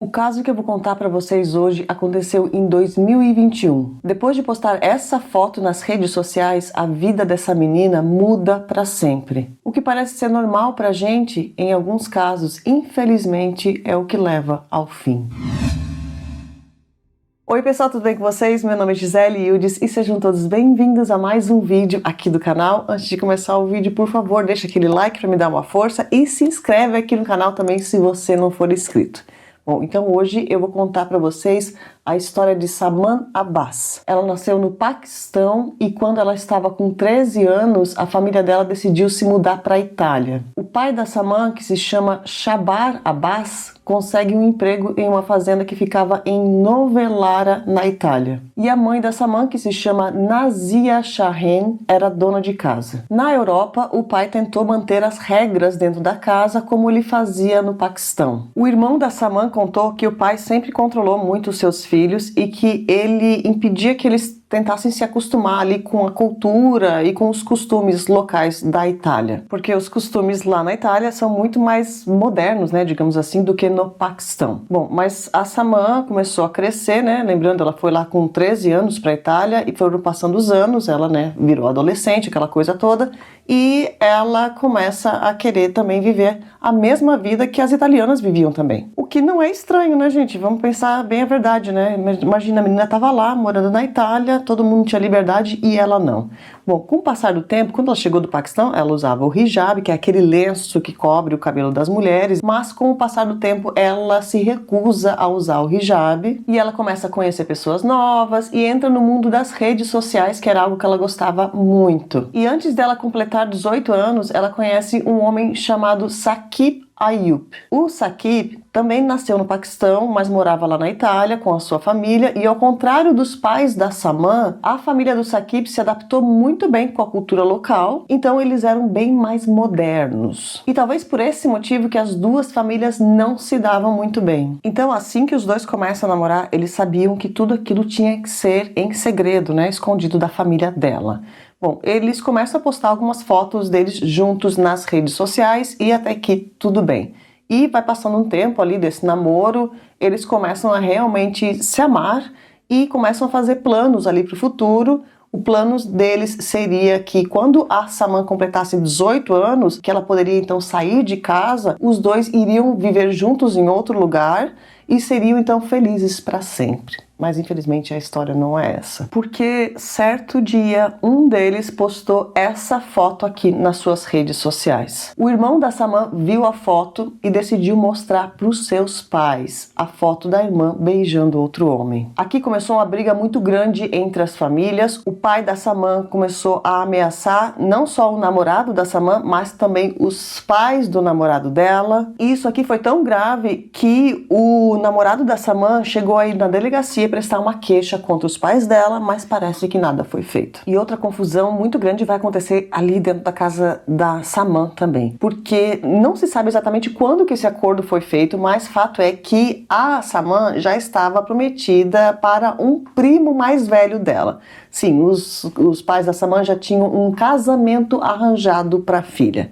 O caso que eu vou contar para vocês hoje aconteceu em 2021. Depois de postar essa foto nas redes sociais, a vida dessa menina muda para sempre. O que parece ser normal pra gente, em alguns casos, infelizmente, é o que leva ao fim. Oi pessoal, tudo bem com vocês? Meu nome é Gisele Ildes e sejam todos bem-vindos a mais um vídeo aqui do canal. Antes de começar o vídeo, por favor, deixa aquele like para me dar uma força e se inscreve aqui no canal também se você não for inscrito. Bom, então hoje eu vou contar para vocês a história de Saman Abbas. Ela nasceu no Paquistão e quando ela estava com 13 anos, a família dela decidiu se mudar para a Itália. O pai da Saman, que se chama Shabar Abbas, consegue um emprego em uma fazenda que ficava em Novellara, na Itália. E a mãe da Saman, que se chama Nazia Shahen, era dona de casa. Na Europa, o pai tentou manter as regras dentro da casa como ele fazia no Paquistão. O irmão da Saman contou que o pai sempre controlou muito os seus filhos e que ele impedia que eles tentassem se acostumar ali com a cultura e com os costumes locais da Itália. Porque os costumes lá na Itália são muito mais modernos, né, digamos assim, do que no Paquistão. Bom, mas a Saman começou a crescer, né, lembrando, ela foi lá com 13 anos para a Itália e foram passando os anos, ela, né, virou adolescente, aquela coisa toda, e ela começa a querer também viver a mesma vida que as italianas viviam também. O que não é estranho, né, gente? Vamos pensar bem a verdade, né? Imagina, a menina estava lá, morando na Itália, todo mundo tinha liberdade e ela não. Bom, com o passar do tempo, quando ela chegou do Paquistão, ela usava o hijab, que é aquele lenço que cobre o cabelo das mulheres, mas com o passar do tempo ela se recusa a usar o hijab e ela começa a conhecer pessoas novas e entra no mundo das redes sociais, que era algo que ela gostava muito. E antes dela completar 18 anos, ela conhece um homem chamado Saqib Ayub. O Saqib também nasceu no Paquistão, mas morava lá na Itália com a sua família e, ao contrário dos pais da Saman, a família do Saqib se adaptou muito bem com a cultura local, então eles eram bem mais modernos. E talvez por esse motivo que as duas famílias não se davam muito bem. Então, assim que os dois começam a namorar, eles sabiam que tudo aquilo tinha que ser em segredo, né, escondido da família dela. Bom, eles começam a postar algumas fotos deles juntos nas redes sociais e até que tudo bem. E vai passando um tempo ali desse namoro, eles começam a realmente se amar e começam a fazer planos ali para o futuro. O plano deles seria que quando a Saman completasse 18 anos, que ela poderia então sair de casa, os dois iriam viver juntos em outro lugar e seriam então felizes para sempre. Mas infelizmente a história não é essa. Porque certo dia um deles postou essa foto aqui nas suas redes sociais. O irmão da Saman viu a foto e decidiu mostrar para os seus pais a foto da irmã beijando outro homem. Aqui começou uma briga muito grande entre as famílias. O pai da Saman começou a ameaçar não só o namorado da Saman, mas também os pais do namorado dela. E isso aqui foi tão grave que o namorado da Saman chegou aí na delegacia prestar uma queixa contra os pais dela, mas parece que nada foi feito. E outra confusão muito grande vai acontecer ali dentro da casa da Saman também, porque não se sabe exatamente quando que esse acordo foi feito, mas fato é que a Saman já estava prometida para um primo mais velho dela. Sim, os pais da Saman já tinham um casamento arranjado para a filha.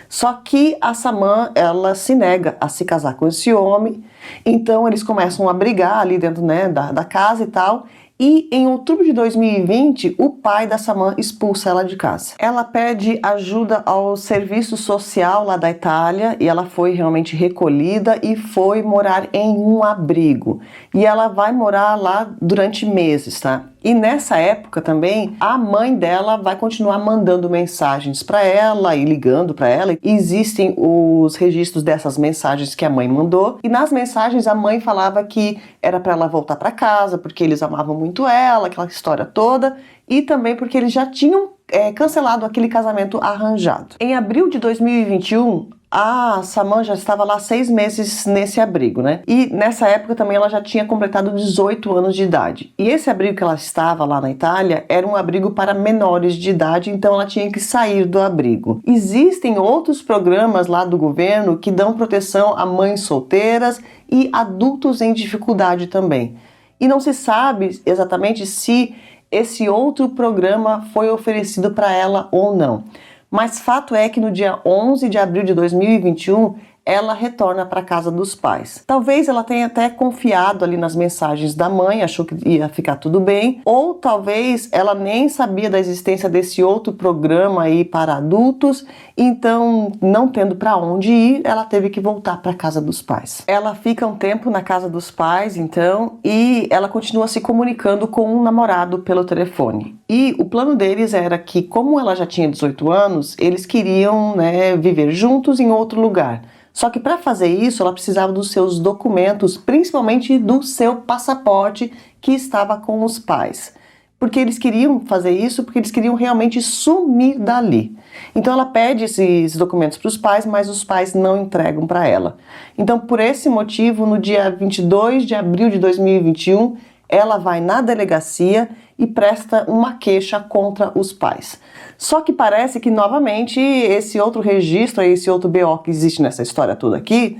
Só que a Saman, ela se nega a se casar com esse homem, então eles começam a brigar ali dentro, né, da casa e tal. E em outubro de 2020, o pai da Saman expulsa ela de casa. Ela pede ajuda ao serviço social lá da Itália e ela foi realmente recolhida e foi morar em um abrigo. E ela vai morar lá durante meses, tá? E nessa época também, a mãe dela vai continuar mandando mensagens para ela e ligando para ela. Existem os registros dessas mensagens que a mãe mandou. E nas mensagens a mãe falava que era para ela voltar para casa, porque eles amavam muito ela, aquela história toda. E também porque eles já tinham cancelado aquele casamento arranjado. Em abril de 2021, a Saman já estava lá 6 meses nesse abrigo, né? E nessa época também ela já tinha completado 18 anos de idade. E esse abrigo que ela estava lá na Itália era um abrigo para menores de idade, então ela tinha que sair do abrigo. Existem outros programas lá do governo que dão proteção a mães solteiras e adultos em dificuldade também. E não se sabe exatamente se esse outro programa foi oferecido para ela ou não. Mas fato é que no dia 11 de abril de 2021, ela retorna para a casa dos pais. Talvez ela tenha até confiado ali nas mensagens da mãe, achou que ia ficar tudo bem, ou talvez ela nem sabia da existência desse outro programa aí para adultos, então, não tendo para onde ir, ela teve que voltar para a casa dos pais. Ela fica um tempo na casa dos pais, então, e ela continua se comunicando com um namorado pelo telefone. E o plano deles era que, como ela já tinha 18 anos, eles queriam, viver juntos em outro lugar. Só que para fazer isso, ela precisava dos seus documentos, principalmente do seu passaporte que estava com os pais. Porque eles queriam fazer isso, porque eles queriam realmente sumir dali. Então ela pede esses documentos para os pais, mas os pais não entregam para ela. Então, por esse motivo, no dia 22 de abril de 2021, ela vai na delegacia e presta uma queixa contra os pais. Só que parece que, novamente, esse outro registro, esse outro BO que existe nessa história toda aqui,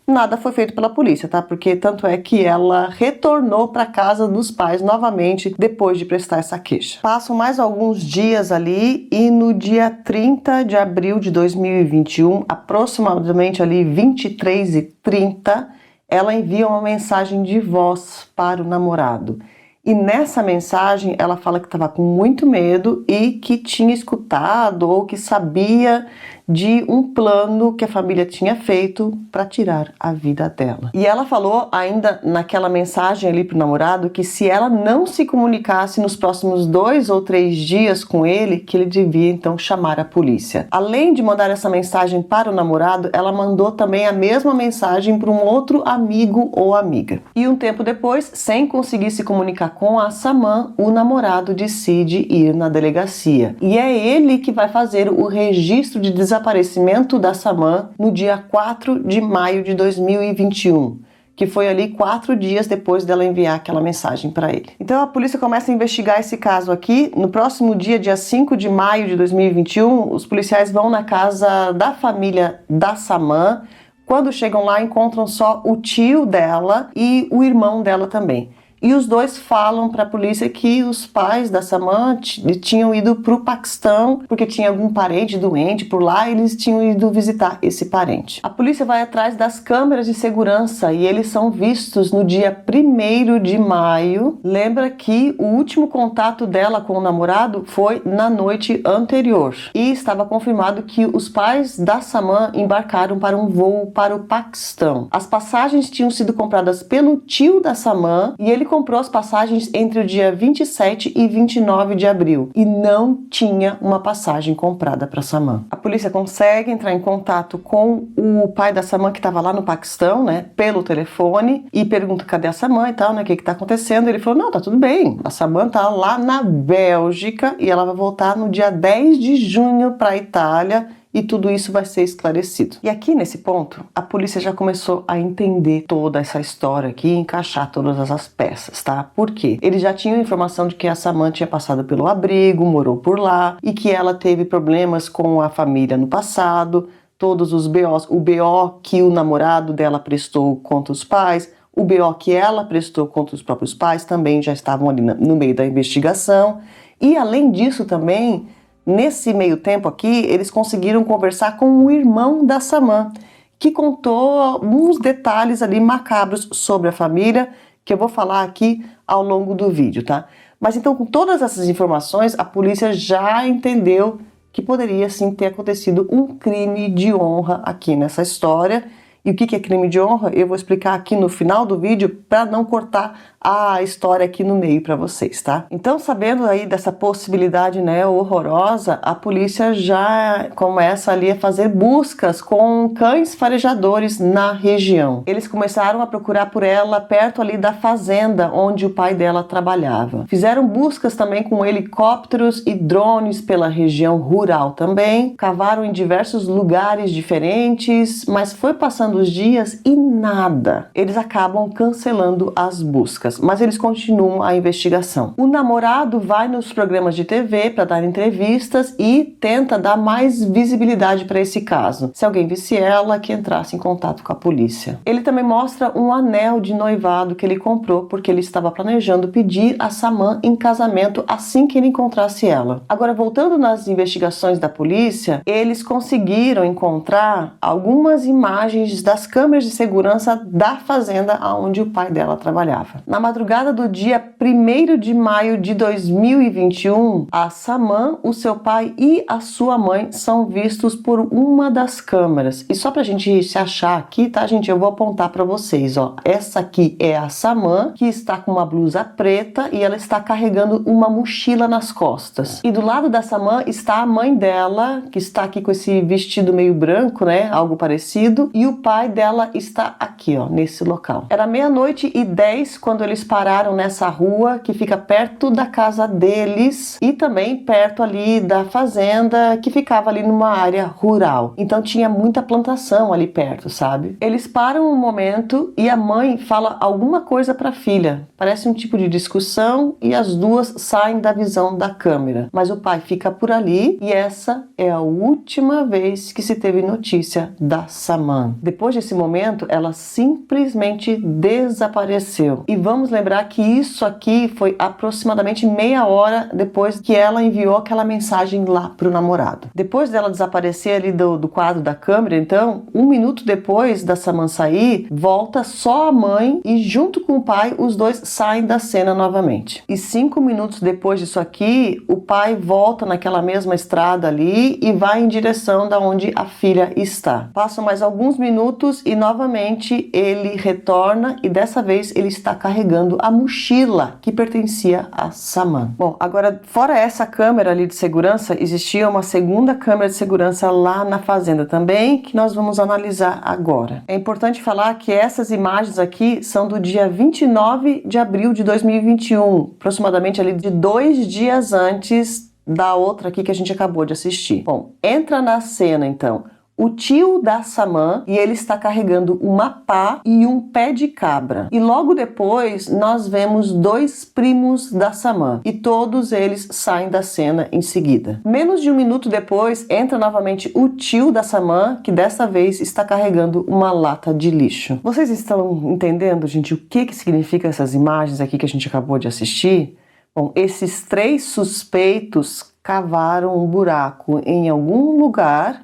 nada foi feito pela polícia, tá? Porque tanto é que ela retornou para casa dos pais novamente depois de prestar essa queixa. Passam mais alguns dias ali e no dia 30 de abril de 2021, aproximadamente ali 23h30, ela envia uma mensagem de voz para o namorado. E nessa mensagem ela fala que estava com muito medo e que tinha escutado ou que sabia de um plano que a família tinha feito para tirar a vida dela. E ela falou ainda naquela mensagem ali pro namorado que se ela não se comunicasse nos próximos 2 ou 3 dias com ele, que ele devia então chamar a polícia. Além de mandar essa mensagem para o namorado, ela mandou também a mesma mensagem para um outro amigo ou amiga. E um tempo depois, sem conseguir se comunicar com a Saman, o namorado decide ir na delegacia. E é ele que vai fazer o registro de desaparecimento da Saman no dia 4 de maio de 2021, que foi ali 4 dias depois dela enviar aquela mensagem para ele. Então a polícia começa a investigar esse caso aqui. No próximo dia 5 de maio de 2021, os policiais vão na casa da família da Saman. Quando chegam lá, encontram só o tio dela e o irmão dela também. E os dois falam para a polícia que os pais da Saman tinham ido para o Paquistão porque tinha algum parente doente por lá e eles tinham ido visitar esse parente. A polícia vai atrás das câmeras de segurança e eles são vistos no dia 1º de maio. Lembra que o último contato dela com o namorado foi na noite anterior. E estava confirmado que os pais da Saman embarcaram para um voo para o Paquistão. As passagens tinham sido compradas pelo tio da Saman e ele comprou as passagens entre o dia 27 e 29 de abril e não tinha uma passagem comprada para Saman. A polícia consegue entrar em contato com o pai da Saman que estava lá no Paquistão, pelo telefone e pergunta cadê a Saman e tal, o que está acontecendo? Ele falou, não, tá tudo bem, a Saman tá lá na Bélgica e ela vai voltar no dia 10 de junho para a Itália. E tudo isso vai ser esclarecido. E aqui nesse ponto, a polícia já começou a entender toda essa história aqui e encaixar todas as peças, tá? Por quê? Eles já tinham informação de que a Saman tinha passado pelo abrigo, morou por lá e que ela teve problemas com a família no passado, todos os BOs, o BO que o namorado dela prestou contra os pais, o BO que ela prestou contra os próprios pais também já estavam ali no meio da investigação. E além disso também, nesse meio tempo aqui, eles conseguiram conversar com o irmão da Saman, que contou alguns detalhes ali macabros sobre a família, que eu vou falar aqui ao longo do vídeo, tá? Mas então, com todas essas informações, a polícia já entendeu que poderia sim ter acontecido um crime de honra aqui nessa história. E o que é crime de honra? Eu vou explicar aqui no final do vídeo para não cortar a história aqui no meio para vocês, tá? Então, sabendo aí dessa possibilidade, horrorosa, a polícia já começa ali a fazer buscas com cães farejadores na região. Eles começaram a procurar por ela perto ali da fazenda onde o pai dela trabalhava. Fizeram buscas também com helicópteros e drones pela região rural também. Cavaram em diversos lugares diferentes, mas foi passando passando os dias e nada. Eles acabam cancelando as buscas, mas eles continuam a investigação. O namorado vai nos programas de TV para dar entrevistas e tenta dar mais visibilidade para esse caso. Se alguém visse ela, que entrasse em contato com a polícia. Ele também mostra um anel de noivado que ele comprou porque ele estava planejando pedir a Saman em casamento assim que ele encontrasse ela. Agora, voltando nas investigações da polícia, eles conseguiram encontrar algumas imagens das câmeras de segurança da fazenda onde o pai dela trabalhava. Na madrugada do dia 1º de maio de 2021, a Saman, o seu pai e a sua mãe são vistos por uma das câmeras. E só pra gente se achar aqui, tá, gente? Eu vou apontar pra vocês, ó. Essa aqui é a Saman, que está com uma blusa preta e ela está carregando uma mochila nas costas. E do lado da Saman está a mãe dela, que está aqui com esse vestido meio branco, né? Algo parecido. E o pai dela está aqui, ó, nesse local. Era 00:10 quando eles pararam nessa rua que fica perto da casa deles e também perto ali da fazenda que ficava ali numa área rural. Então tinha muita plantação ali perto, sabe? Eles param um momento e a mãe fala alguma coisa para a filha. Parece um tipo de discussão e as duas saem da visão da câmera. Mas o pai fica por ali e essa é a última vez que se teve notícia da Saman. Depois desse momento, ela simplesmente desapareceu. E vamos lembrar que isso aqui foi aproximadamente meia hora depois que ela enviou aquela mensagem lá pro namorado. Depois dela desaparecer ali do quadro da câmera, então, 1 minuto depois da Saman sair, volta só a mãe e junto com o pai, os dois saem da cena novamente. E 5 minutos depois disso aqui, o pai volta naquela mesma estrada ali e vai em direção da onde a filha está. Passam mais alguns minutos e novamente ele retorna e dessa vez ele está carregando a mochila que pertencia a Saman. Bom, agora fora essa câmera ali de segurança, existia uma segunda câmera de segurança lá na fazenda também, que nós vamos analisar agora. É importante falar que essas imagens aqui são do dia 29 de abril de 2021, aproximadamente ali de 2 dias antes da outra aqui que a gente acabou de assistir. Bom, entra na cena então o tio da Saman e ele está carregando uma pá e um pé de cabra. E logo depois nós vemos 2 primos da Saman e todos eles saem da cena em seguida. Menos de 1 minuto depois entra novamente o tio da Saman, que dessa vez está carregando uma lata de lixo. Vocês estão entendendo, gente, o que significa essas imagens aqui que a gente acabou de assistir? Bom, esses 3 suspeitos cavaram um buraco em algum lugar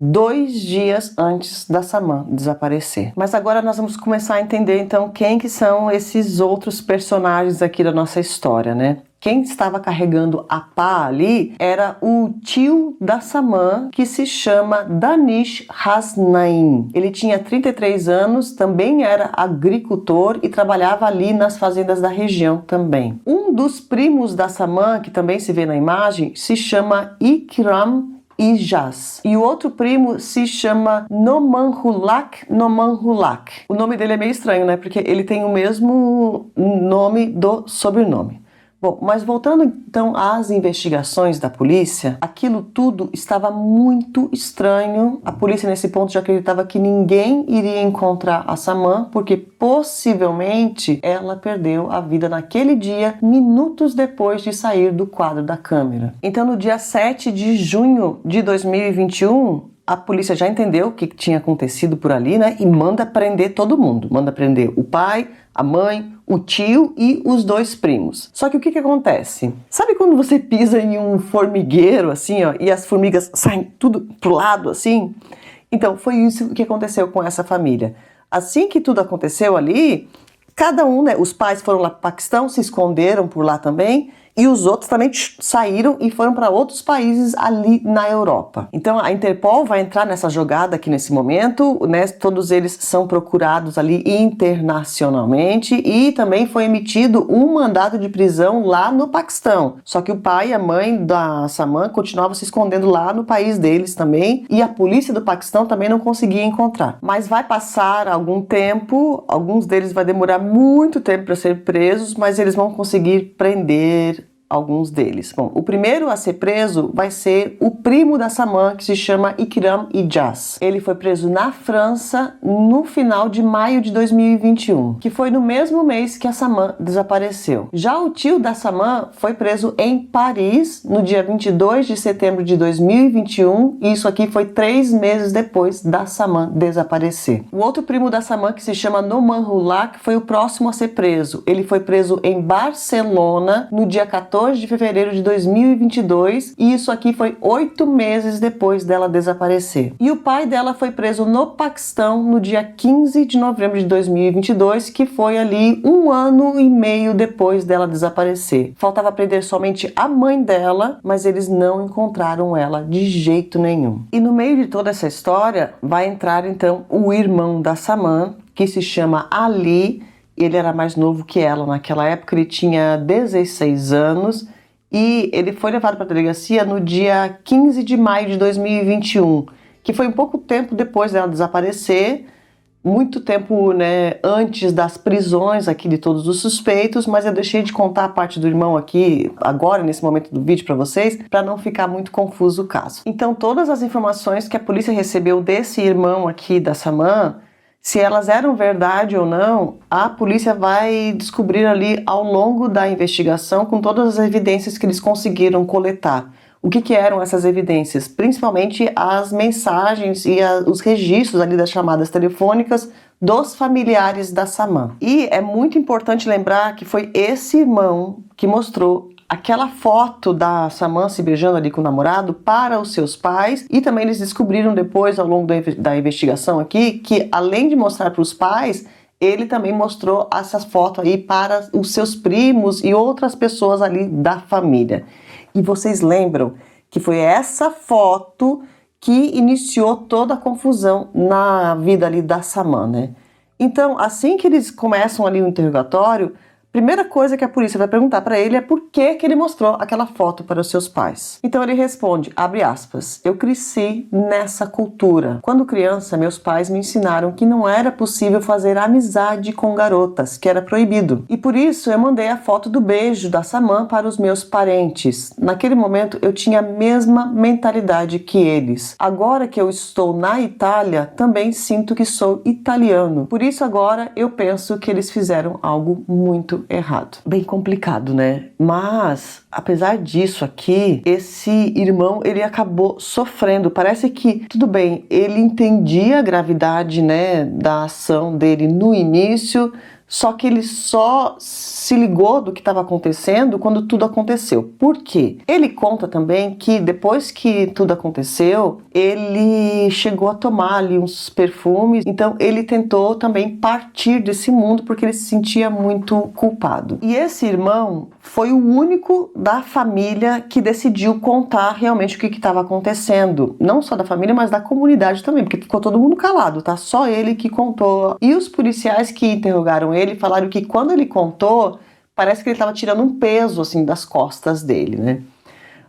2 dias antes da Saman desaparecer. Mas agora nós vamos começar a entender então quem que são esses outros personagens aqui da nossa história, né? Quem estava carregando a pá ali era o tio da Saman, que se chama Danish Hasnain. Ele tinha 33 anos, também era agricultor e trabalhava ali nas fazendas da região também. Um dos primos da Saman, que também se vê na imagem, se chama Ikram Ijaz. E o outro primo se chama Nomanhulak. O nome dele é meio estranho, né? Porque ele tem o mesmo nome do sobrenome. Bom, mas voltando então às investigações da polícia, aquilo tudo estava muito estranho. A polícia nesse ponto já acreditava que ninguém iria encontrar a Saman, porque possivelmente ela perdeu a vida naquele dia, minutos depois de sair do quadro da câmera. Então no dia 7 de junho de 2021, a polícia já entendeu o que tinha acontecido por ali, né? E manda prender todo mundo. Manda prender o pai, a mãe, o tio e os 2 primos. Só que o que acontece? Sabe quando você pisa em um formigueiro, assim, ó, e as formigas saem tudo pro lado, assim? Então, foi isso que aconteceu com essa família. Assim que tudo aconteceu ali, cada um, né? Os pais foram lá pro Paquistão, se esconderam por lá também, e os outros também saíram e foram para outros países ali na Europa. Então a Interpol vai entrar nessa jogada aqui nesse momento, né? Todos eles são procurados ali internacionalmente e também foi emitido um mandado de prisão lá no Paquistão. Só que o pai e a mãe da Saman continuavam se escondendo lá no país deles também e a polícia do Paquistão também não conseguia encontrar. Mas vai passar algum tempo, alguns deles vai demorar muito tempo para ser presos, mas eles vão conseguir prender alguns deles. Bom, o primeiro a ser preso vai ser o primo da Saman, que se chama Ikram Ijaz. Ele foi preso na França no final de maio de 2021, que foi no mesmo mês que a Saman desapareceu. Já o tio da Saman foi preso em Paris no dia 22 de setembro de 2021, e isso aqui foi 3 meses depois da Saman desaparecer. O outro primo da Saman, que se chama Noman Hulak, foi o próximo a ser preso. Ele foi preso em Barcelona no dia 14 de fevereiro de 2022, e isso aqui foi 8 meses depois dela desaparecer. E o pai dela foi preso no Paquistão no dia 15 de novembro de 2022, que foi ali 1 ano e meio depois dela desaparecer. Faltava prender somente a mãe dela, mas eles não encontraram ela de jeito nenhum. E no meio de toda essa história vai entrar então o irmão da Saman, que se chama Ali. Ele era mais novo que ela naquela época, ele tinha 16 anos e ele foi levado para a delegacia no dia 15 de maio de 2021, que foi um pouco tempo depois dela desaparecer, muito tempo, né, antes das prisões aqui de todos os suspeitos, mas eu deixei de contar a parte do irmão aqui agora, nesse momento do vídeo para vocês, para não ficar muito confuso o caso. Então, todas as informações que a polícia recebeu desse irmão aqui da Saman, se elas eram verdade ou não, a polícia vai descobrir ali ao longo da investigação com todas as evidências que eles conseguiram coletar. O que eram essas evidências? Principalmente as mensagens e os registros ali das chamadas telefônicas dos familiares da Saman. E é muito importante lembrar que foi esse irmão que mostrou aquela foto da Saman se beijando ali com o namorado para os seus pais, e também eles descobriram depois, ao longo da investigação aqui, que além de mostrar para os pais, ele também mostrou essas fotos aí para os seus primos e outras pessoas ali da família. E vocês lembram que foi essa foto que iniciou toda a confusão na vida ali da Saman, né? Então, assim que eles começam ali o interrogatório, primeira coisa que a polícia vai perguntar para ele é por que ele mostrou aquela foto para os seus pais. Então ele responde, abre aspas, eu cresci nessa cultura. Quando criança, meus pais me ensinaram que não era possível fazer amizade com garotas, que era proibido. E por isso eu mandei a foto do beijo da Saman para os meus parentes. Naquele momento eu tinha a mesma mentalidade que eles. Agora que eu estou na Itália, também sinto que sou italiano. Por isso agora eu penso que eles fizeram algo muito errado. Bem complicado, né? Mas, apesar disso aqui, esse irmão, ele acabou sofrendo. Parece que, tudo bem, ele entendia a gravidade, né, da ação dele no início, só que ele só se ligou do que estava acontecendo quando tudo aconteceu. Por quê? Ele conta também que depois que tudo aconteceu, ele chegou a tomar ali uns perfumes, então ele tentou também partir desse mundo porque ele se sentia muito culpado. E esse irmão foi o único da família que decidiu contar realmente o que estava acontecendo. Não só da família, mas da comunidade também, porque ficou todo mundo calado, tá? Só ele que contou. E os policiais que interrogaram ele falaram que quando ele contou, parece que ele estava tirando um peso assim das costas dele, né?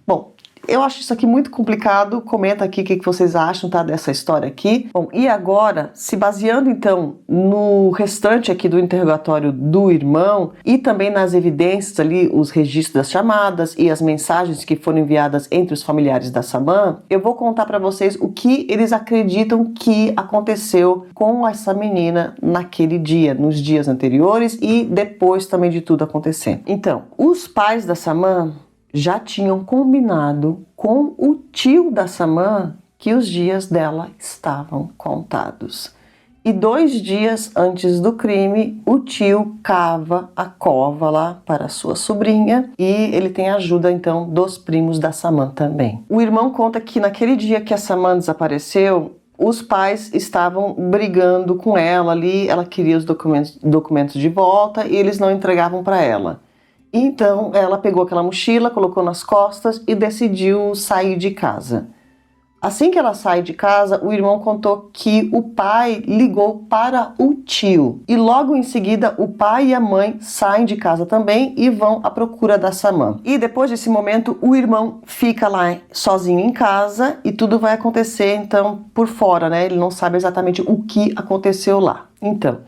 Bom, eu acho isso aqui muito complicado. Comenta aqui o que vocês acham, tá, dessa história aqui. Bom, e agora, se baseando então no restante aqui do interrogatório do irmão e também nas evidências ali, os registros das chamadas e as mensagens que foram enviadas entre os familiares da Saman, eu vou contar para vocês o que eles acreditam que aconteceu com essa menina naquele dia, nos dias anteriores e depois também de tudo acontecer. Então, os pais da Saman já tinham combinado com o tio da Saman que os dias dela estavam contados. E 2 dias antes do crime, o tio cava a cova lá para a sua sobrinha e ele tem a ajuda então dos primos da Saman também. O irmão conta que naquele dia que a Saman desapareceu, os pais estavam brigando com ela ali, ela queria os documentos de volta e eles não entregavam para ela. Então ela pegou aquela mochila, colocou nas costas e decidiu sair de casa. Assim que ela sai de casa, o irmão contou que o pai ligou para o tio. E logo em seguida, o pai e a mãe saem de casa também e vão à procura da Saman. E depois desse momento, o irmão fica lá sozinho em casa e tudo vai acontecer, então, por fora, né? Ele não sabe exatamente o que aconteceu lá. Então,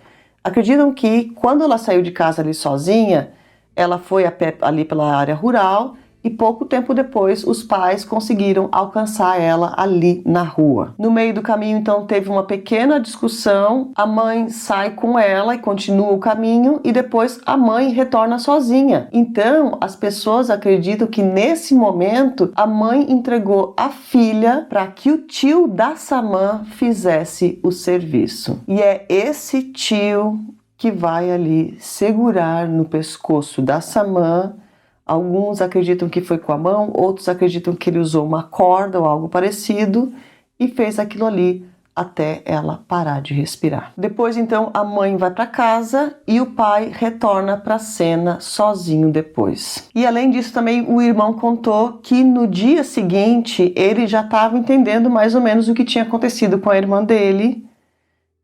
acreditam que quando ela saiu de casa ali sozinha, ela foi a pé ali pela área rural e pouco tempo depois os pais conseguiram alcançar ela ali na rua. No meio do caminho, então, teve uma pequena discussão, a mãe sai com ela e continua o caminho e depois a mãe retorna sozinha. Então, as pessoas acreditam que nesse momento a mãe entregou a filha para que o tio da Samantha fizesse o serviço. E é esse tio que vai ali segurar no pescoço da Samantha. Alguns acreditam que foi com a mão, outros acreditam que ele usou uma corda ou algo parecido e fez aquilo ali até ela parar de respirar. Depois, então, a mãe vai para casa e o pai retorna para a cena sozinho depois. E além disso, também o irmão contou que no dia seguinte ele já estava entendendo mais ou menos o que tinha acontecido com a irmã dele.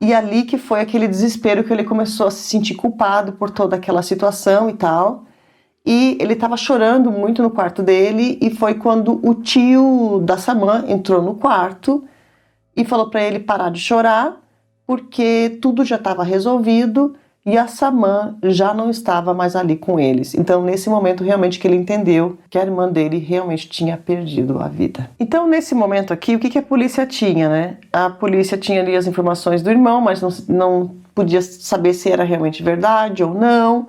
E ali que foi aquele desespero que ele começou a se sentir culpado por toda aquela situação e tal. E ele estava chorando muito no quarto dele e foi quando o tio da Samantha entrou no quarto e falou para ele parar de chorar porque tudo já estava resolvido e a Samantha já não estava mais ali com eles. Então, nesse momento, realmente que ele entendeu que a irmã dele realmente tinha perdido a vida. Então, nesse momento aqui, o que a polícia tinha, né? A polícia tinha ali as informações do irmão, mas não podia saber se era realmente verdade ou não.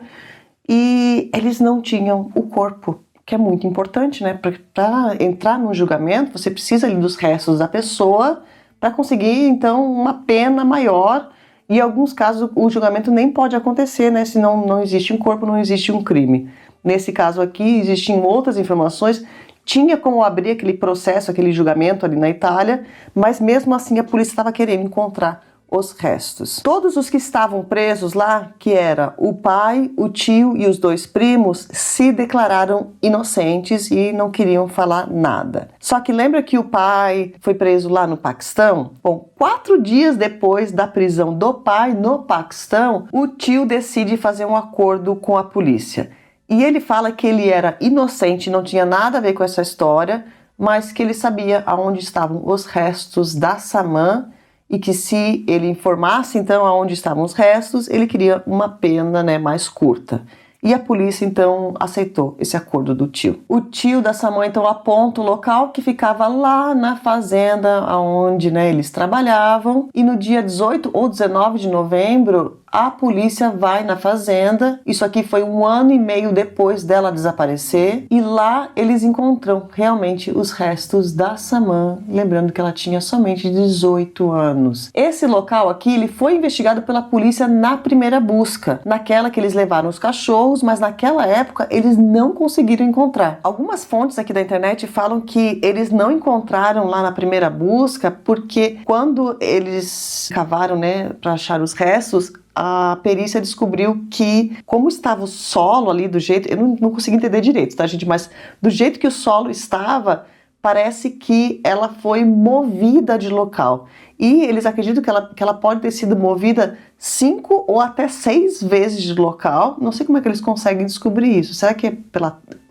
E eles não tinham o corpo, que é muito importante, né? Para entrar no julgamento, você precisa ali dos restos da pessoa para conseguir, então, uma pena maior. E em alguns casos, o julgamento nem pode acontecer, né? Se não existe um corpo, não existe um crime. Nesse caso aqui, existiam outras informações. Tinha como abrir aquele processo, aquele julgamento ali na Itália, mas mesmo assim a polícia estava querendo encontrar os restos. Todos os que estavam presos lá, que era o pai, o tio e os 2 primos, se declararam inocentes e não queriam falar nada. Só que lembra que o pai foi preso lá no Paquistão? Bom, 4 dias depois da prisão do pai no Paquistão, o tio decide fazer um acordo com a polícia. E ele fala que ele era inocente, não tinha nada a ver com essa história, mas que ele sabia aonde estavam os restos da Samantha e que se ele informasse então aonde estavam os restos, ele queria uma pena, né, mais curta. E a polícia então aceitou esse acordo do tio. O tio da Samantha então aponta o local que ficava lá na fazenda onde, né, eles trabalhavam, e no dia 18 ou 19 de novembro a polícia vai na fazenda. Isso aqui foi 1 ano e meio depois dela desaparecer, e lá eles encontram realmente os restos da Samantha, lembrando que ela tinha somente 18 anos. Esse local aqui ele foi investigado pela polícia na primeira busca, naquela que eles levaram os cachorros, mas naquela época eles não conseguiram encontrar. Algumas fontes aqui da internet falam que eles não encontraram lá na primeira busca porque quando eles cavaram, né, para achar os restos, a perícia descobriu que, como estava o solo ali do jeito... Eu não consegui entender direito, tá, gente? Mas do jeito que o solo estava, parece que ela foi movida de local. E eles acreditam que ela pode ter sido movida 5 ou até 6 vezes de local. Não sei como é que eles conseguem descobrir isso. Será que é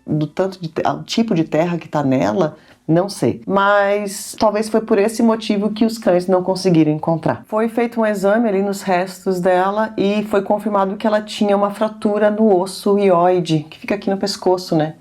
do tipo de terra que está nela? Não sei, mas talvez foi por esse motivo que os cães não conseguiram encontrar. Foi feito um exame ali nos restos dela e foi confirmado que ela tinha uma fratura no osso hioide, que fica aqui no pescoço, né?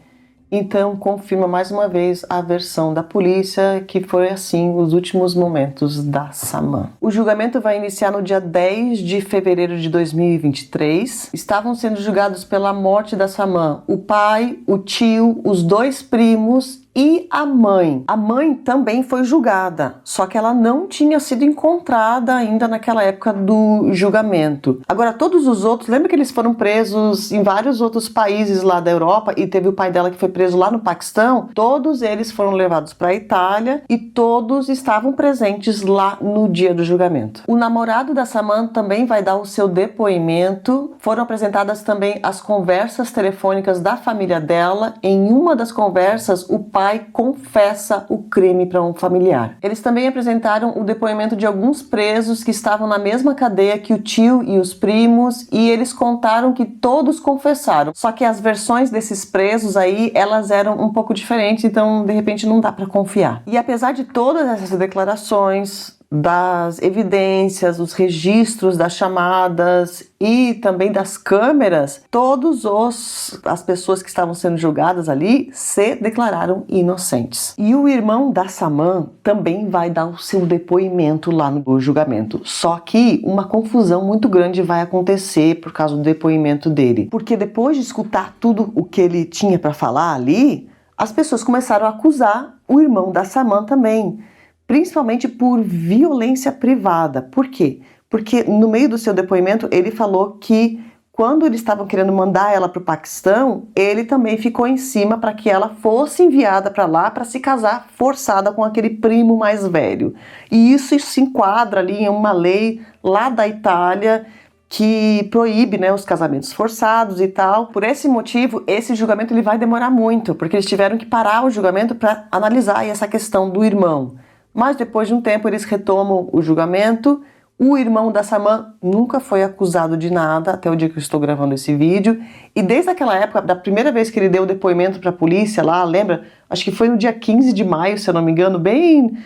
Então confirma mais uma vez a versão da polícia, que foi assim os últimos momentos da Samantha. O julgamento vai iniciar no dia 10 de fevereiro de 2023. Estavam sendo julgados pela morte da Samantha o pai, o tio, os 2 primos e a mãe. A mãe também foi julgada, só que ela não tinha sido encontrada ainda naquela época do julgamento. Agora, todos os outros, lembra que eles foram presos em vários outros países lá da Europa e teve o pai dela que foi preso lá no Paquistão? Todos eles foram levados para a Itália e todos estavam presentes lá no dia do julgamento. O namorado da Samantha também vai dar o seu depoimento. Foram apresentadas também as conversas telefônicas da família dela. Em uma das conversas, o pai confessa o crime para um familiar. Eles também apresentaram o depoimento de alguns presos que estavam na mesma cadeia que o tio e os primos, e eles contaram que todos confessaram. Só que as versões desses presos aí, elas eram um pouco diferentes, então de repente não dá para confiar. E apesar de todas essas declarações, das evidências, os registros das chamadas e também das câmeras, as pessoas que estavam sendo julgadas ali se declararam inocentes. E o irmão da Saman também vai dar o seu depoimento lá no julgamento. Só que uma confusão muito grande vai acontecer por causa do depoimento dele. Porque depois de escutar tudo o que ele tinha para falar ali, as pessoas começaram a acusar o irmão da Saman também, principalmente por violência privada. Por quê? Porque no meio do seu depoimento ele falou que quando eles estavam querendo mandar ela para o Paquistão, ele também ficou em cima para que ela fosse enviada para lá para se casar forçada com aquele primo mais velho. E isso se enquadra ali em uma lei lá da Itália que proíbe, né, os casamentos forçados e tal. Por esse motivo, esse julgamento ele vai demorar muito, porque eles tiveram que parar o julgamento para analisar essa questão do irmão. Mas depois de um tempo eles retomam o julgamento. O irmão da Saman nunca foi acusado de nada até o dia que eu estou gravando esse vídeo. E desde aquela época, da primeira vez que ele deu o depoimento para a polícia lá, lembra? Acho que foi no dia 15 de maio, se eu não me engano, bem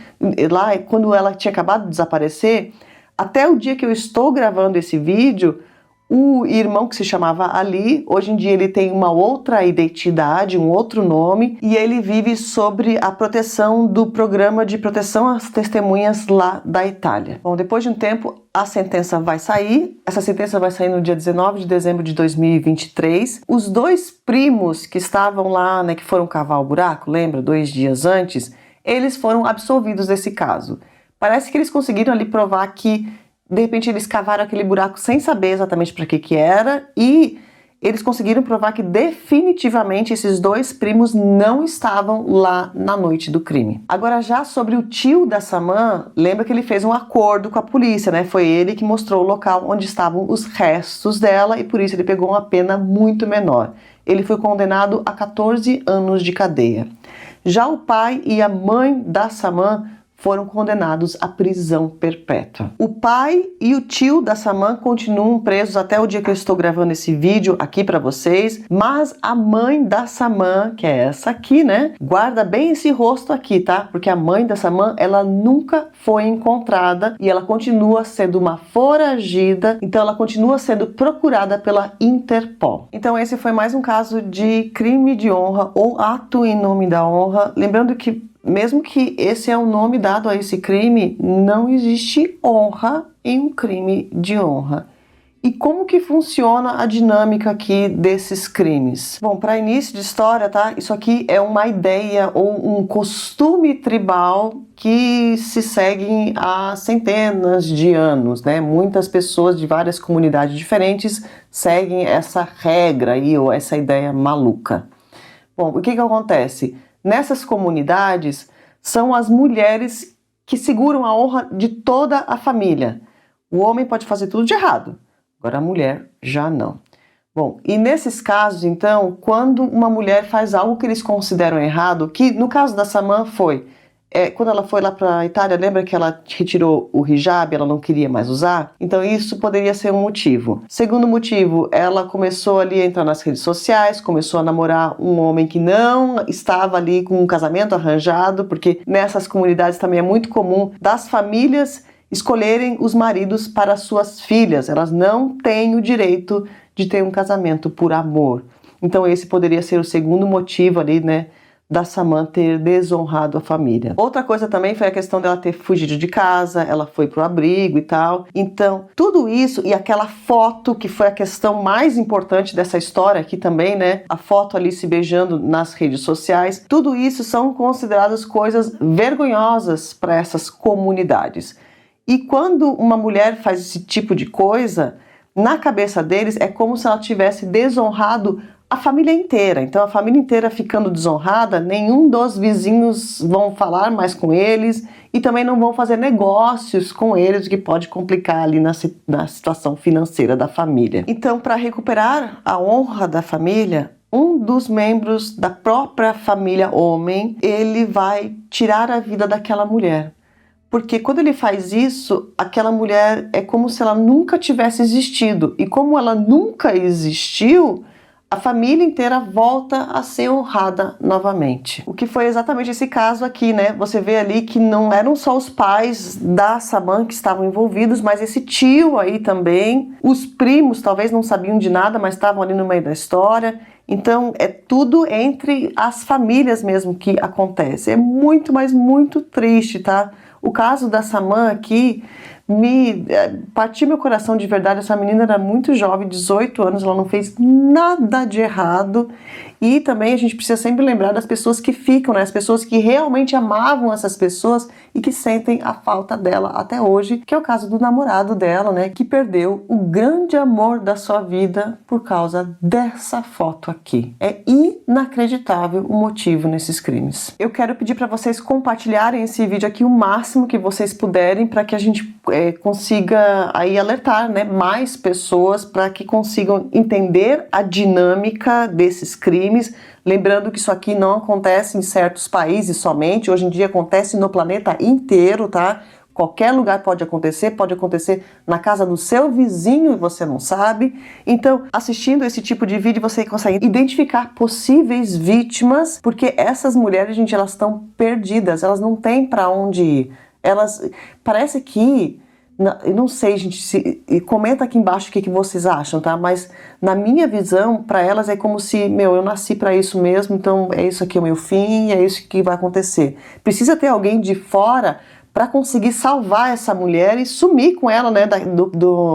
lá quando ela tinha acabado de desaparecer. Até o dia que eu estou gravando esse vídeo, o irmão que se chamava Ali, hoje em dia ele tem uma outra identidade, um outro nome, e ele vive sob a proteção do programa de proteção às testemunhas lá da Itália. Bom, depois de um tempo, a sentença vai sair. Essa sentença vai sair no dia 19 de dezembro de 2023. Os dois primos que estavam lá, né, que foram cavar o buraco, lembra? 2 dias antes, eles foram absolvidos desse caso. Parece que eles conseguiram ali provar que, de repente, eles cavaram aquele buraco sem saber exatamente para que era, e eles conseguiram provar que definitivamente esses dois primos não estavam lá na noite do crime. Agora, já sobre o tio da Saman, lembra que ele fez um acordo com a polícia, né? Foi ele que mostrou o local onde estavam os restos dela e por isso ele pegou uma pena muito menor. Ele foi condenado a 14 anos de cadeia. Já o pai e a mãe da Saman foram condenados à prisão perpétua. O pai e o tio da Saman continuam presos até o dia que eu estou gravando esse vídeo aqui para vocês, mas a mãe da Saman, que é essa aqui, né? Guarda bem esse rosto aqui, tá? Porque a mãe da Saman, ela nunca foi encontrada e ela continua sendo uma foragida, então ela continua sendo procurada pela Interpol. Então esse foi mais um caso de crime de honra ou ato em nome da honra. Lembrando que mesmo que esse é o nome dado a esse crime, não existe honra em um crime de honra. E como que funciona a dinâmica aqui desses crimes? Bom, para início de história, tá? Isso aqui é uma ideia ou um costume tribal que se segue há centenas de anos, né? Muitas pessoas de várias comunidades diferentes seguem essa regra aí, ou essa ideia maluca. Bom, o que acontece? Nessas comunidades, são as mulheres que seguram a honra de toda a família. O homem pode fazer tudo de errado, agora a mulher já não. Bom, e nesses casos, então, quando uma mulher faz algo que eles consideram errado, que no caso da Saman foi, quando ela foi lá para a Itália, lembra que ela retirou o hijab, ela não queria mais usar? Então isso poderia ser um motivo. Segundo motivo, ela começou ali a entrar nas redes sociais, começou a namorar um homem que não estava ali com um casamento arranjado, porque nessas comunidades também é muito comum das famílias escolherem os maridos para suas filhas. Elas não têm o direito de ter um casamento por amor. Então esse poderia ser o segundo motivo ali, né, da Saman ter desonrado a família. Outra coisa também foi a questão dela ter fugido de casa, ela foi pro abrigo e tal. Então, tudo isso e aquela foto que foi a questão mais importante dessa história aqui também, né? A foto ali se beijando nas redes sociais. Tudo isso são consideradas coisas vergonhosas para essas comunidades. E quando uma mulher faz esse tipo de coisa, na cabeça deles é como se ela tivesse desonrado a família inteira. Então a família inteira ficando desonrada, nenhum dos vizinhos vão falar mais com eles e também não vão fazer negócios com eles, o que pode complicar ali na situação financeira da família. Então, para recuperar a honra da família, um dos membros da própria família homem, ele vai tirar a vida daquela mulher. Porque quando ele faz isso, aquela mulher é como se ela nunca tivesse existido. E como ela nunca existiu, a família inteira volta a ser honrada novamente. O que foi exatamente esse caso aqui, né? Você vê ali que não eram só os pais da Saman que estavam envolvidos, mas esse tio aí também. Os primos talvez não sabiam de nada, mas estavam ali no meio da história. Então é tudo entre as famílias mesmo que acontece. É muito, mas muito triste, tá? O caso da Saman aqui partiu meu coração de verdade. Essa menina era muito jovem, 18 anos, ela não fez nada de errado. E também a gente precisa sempre lembrar das pessoas que ficam, né? As pessoas que realmente amavam essas pessoas e que sentem a falta dela até hoje, que é o caso do namorado dela, né? Que perdeu o grande amor da sua vida por causa dessa foto aqui. É inacreditável o motivo nesses crimes. Eu quero pedir para vocês compartilharem esse vídeo aqui o máximo que vocês puderem, para que a gente consiga aí alertar, né, mais pessoas para que consigam entender a dinâmica desses crimes. Lembrando que isso aqui não acontece em certos países somente, hoje em dia acontece no planeta inteiro, tá? Qualquer lugar pode acontecer na casa do seu vizinho e você não sabe. Então, assistindo esse tipo de vídeo, você consegue identificar possíveis vítimas, porque essas mulheres, gente, elas estão perdidas, elas não têm para onde ir. Elas, parece que, eu não sei, gente, comenta aqui embaixo o que vocês acham, tá? Mas na minha visão, para elas é como se, eu nasci para isso mesmo, então é isso aqui o meu fim, é isso que vai acontecer. Precisa ter alguém de fora para conseguir salvar essa mulher e sumir com ela, né,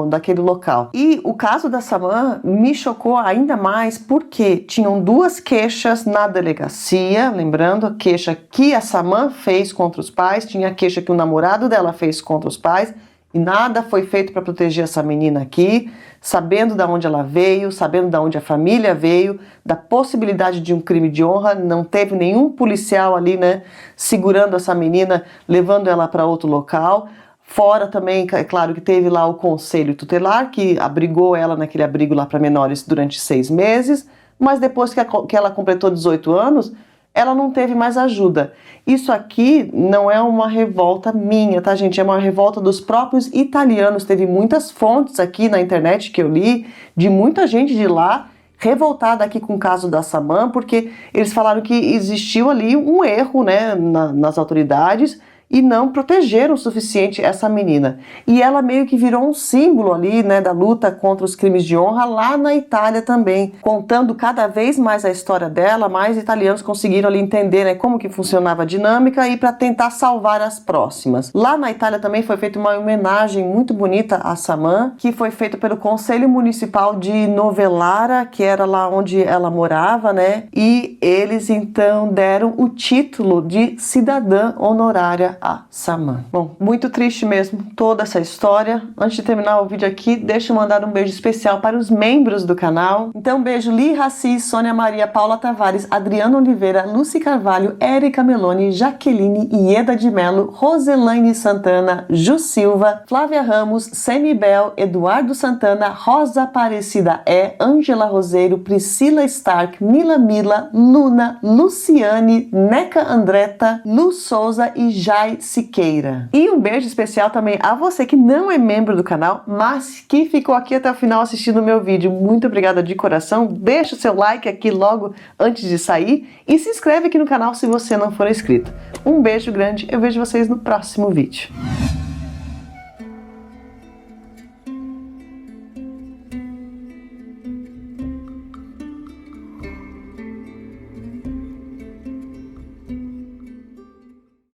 daquele local. E o caso da Saman me chocou ainda mais porque tinham duas queixas na delegacia, lembrando, a queixa que a Saman fez contra os pais, tinha a queixa que o namorado dela fez contra os pais, e nada foi feito para proteger essa menina aqui, sabendo de onde ela veio, sabendo de onde a família veio, da possibilidade de um crime de honra. Não teve nenhum policial ali, né, segurando essa menina, levando ela para outro local. Fora também, é claro que teve lá o conselho tutelar, que abrigou ela naquele abrigo lá para menores durante 6 meses, mas depois que ela completou 18 anos, ela não teve mais ajuda. Isso aqui não é uma revolta minha, tá, gente? É uma revolta dos próprios italianos. Teve muitas fontes aqui na internet que eu li, de muita gente de lá, revoltada aqui com o caso da Saman, porque eles falaram que existiu ali um erro, né, nas autoridades, e não protegeram o suficiente essa menina. E ela meio que virou um símbolo ali, né, da luta contra os crimes de honra lá na Itália também. Contando cada vez mais a história dela, mais italianos conseguiram ali entender, né, como que funcionava a dinâmica e para tentar salvar as próximas. Lá na Itália também foi feita uma homenagem muito bonita a Saman, que foi feita pelo Conselho Municipal de Novellara, que era lá onde ela morava, né, e eles então deram o título de cidadã honorária a Saman. Bom, muito triste mesmo toda essa história. Antes de terminar o vídeo aqui, deixa eu mandar um beijo especial para os membros do canal. Então, beijo Li Raci, Sônia Maria, Paula Tavares, Adriano Oliveira, Lucy Carvalho, Érica Meloni, Jaqueline Ieda de Melo, Roselaine Santana, Ju Silva, Flávia Ramos, Semibel, Eduardo Santana, Rosa Aparecida Ângela Roseiro, Priscila Stark, Mila, Luna, Luciane, Neca Andretta, Lu Souza e Jai Siqueira. E um beijo especial também a você que não é membro do canal, mas que ficou aqui até o final assistindo o meu vídeo. Muito obrigada de coração. Deixa o seu like aqui logo antes de sair e se inscreve aqui no canal se você não for inscrito. Um beijo grande, eu vejo vocês no próximo vídeo.